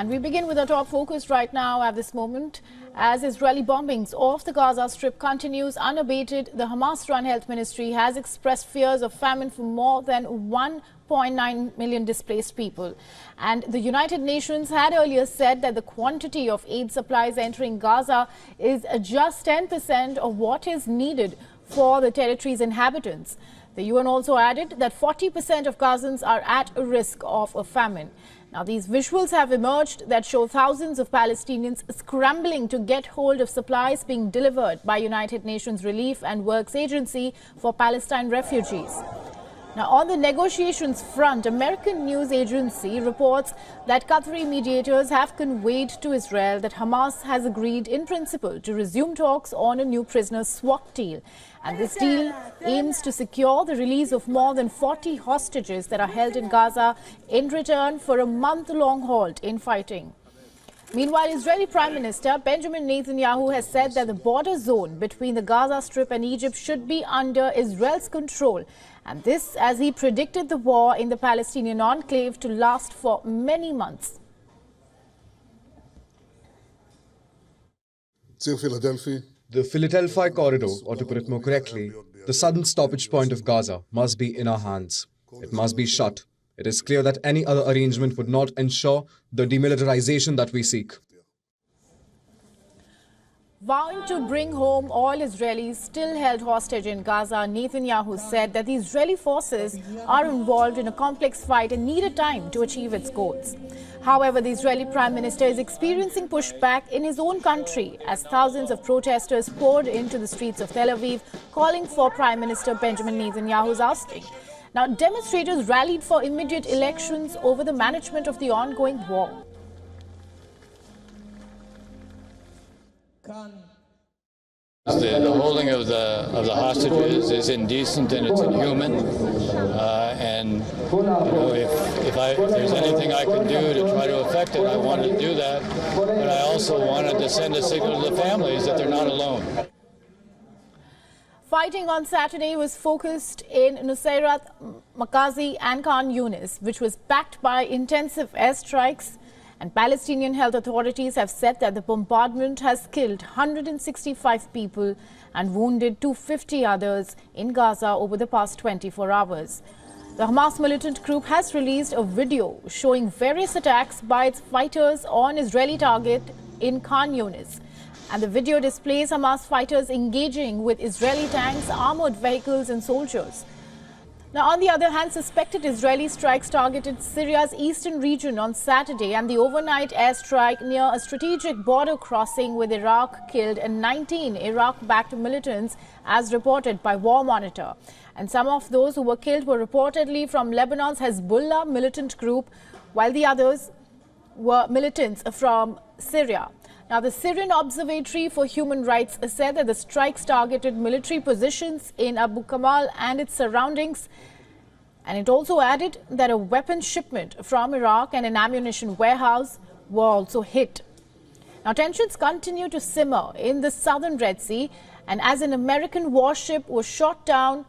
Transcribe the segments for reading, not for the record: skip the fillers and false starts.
And we begin with our top focus right now at this moment. As Israeli bombings off the Gaza Strip continues unabated, the Hamas-run Health Ministry has expressed fears of famine for more than 1.9 million displaced people. And the United Nations had earlier said that the quantity of aid supplies entering Gaza is just 10% of what is needed for the territory's inhabitants. The UN also added that 40% of Gazans are at a risk of a famine. Now, these visuals have emerged that show thousands of Palestinians scrambling to get hold of supplies being delivered by United Nations Relief and Works Agency for Palestine refugees. Now, on the negotiations front, American news agency reports that Qatari mediators have conveyed to Israel that Hamas has agreed in principle to resume talks on a new prisoner swap deal. And this deal aims to secure the release of more than 40 hostages that are held in Gaza in return for a month-long halt in fighting. Meanwhile, Israeli Prime Minister Benjamin Netanyahu has said that the border zone between the Gaza Strip and Egypt should be under Israel's control. And this as he predicted the war in the Palestinian enclave to last for many months. The Philadelphia corridor, or to put it more correctly, the southern stoppage point of Gaza, must be in our hands. It must be shut. It is clear that any other arrangement would not ensure the demilitarization that we seek. Vowing to bring home all Israelis still held hostage in Gaza, Netanyahu said that the Israeli forces are involved in a complex fight and needed time to achieve its goals. However, the Israeli Prime Minister is experiencing pushback in his own country as thousands of protesters poured into the streets of Tel Aviv, calling for Prime Minister Benjamin Netanyahu's ousting. Now, demonstrators rallied for immediate elections over the management of the ongoing war. The holding of the hostages is indecent and it's inhuman. And if there's anything I can do to try to affect it, I want to do that. But I also wanted to send a signal to the families that they're not alone. Fighting on Saturday was focused in Nusayrat, Makazi and Khan Yunis, which was backed by intensive airstrikes. And Palestinian health authorities have said that the bombardment has killed 165 people and wounded 250 others in Gaza over the past 24 hours. The Hamas militant group has released a video showing various attacks by its fighters on Israeli target in Khan Yunis. And the video displays Hamas fighters engaging with Israeli tanks, armored vehicles and soldiers. Now, on the other hand, suspected Israeli strikes targeted Syria's eastern region on Saturday, and the overnight airstrike near a strategic border crossing with Iraq killed 19 Iraq-backed militants, as reported by War Monitor. And some of those who were killed were reportedly from Lebanon's Hezbollah militant group, while the others were militants from Syria. Now, the Syrian Observatory for Human Rights said that the strikes targeted military positions in Abu Kamal and its surroundings. And it also added that a weapons shipment from Iraq and an ammunition warehouse were also hit. Now, tensions continue to simmer in the southern Red Sea, and as an American warship shot down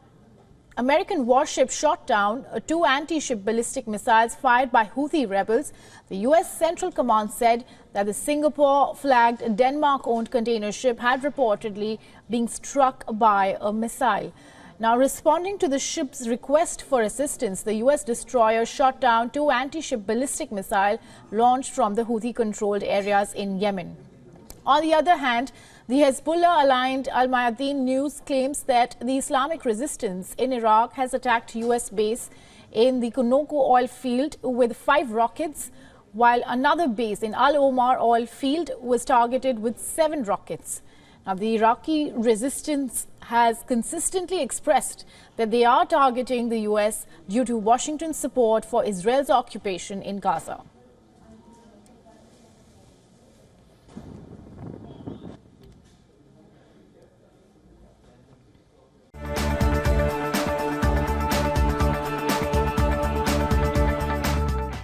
2 anti-ship ballistic missiles fired by Houthi rebels. The U.S. Central Command said that the Singapore-flagged Denmark-owned container ship had reportedly been struck by a missile. Now, responding to the ship's request for assistance, the U.S. destroyer shot down 2 anti-ship ballistic missiles launched from the Houthi-controlled areas in Yemen. On the other hand, the Hezbollah-aligned Al-Mayadeen News claims that the Islamic resistance in Iraq has attacked U.S. base in the Konoko oil field with 5 rockets, while another base in Al-Omar oil field was targeted with 7 rockets. Now, the Iraqi resistance has consistently expressed that they are targeting the U.S. due to Washington's support for Israel's occupation in Gaza.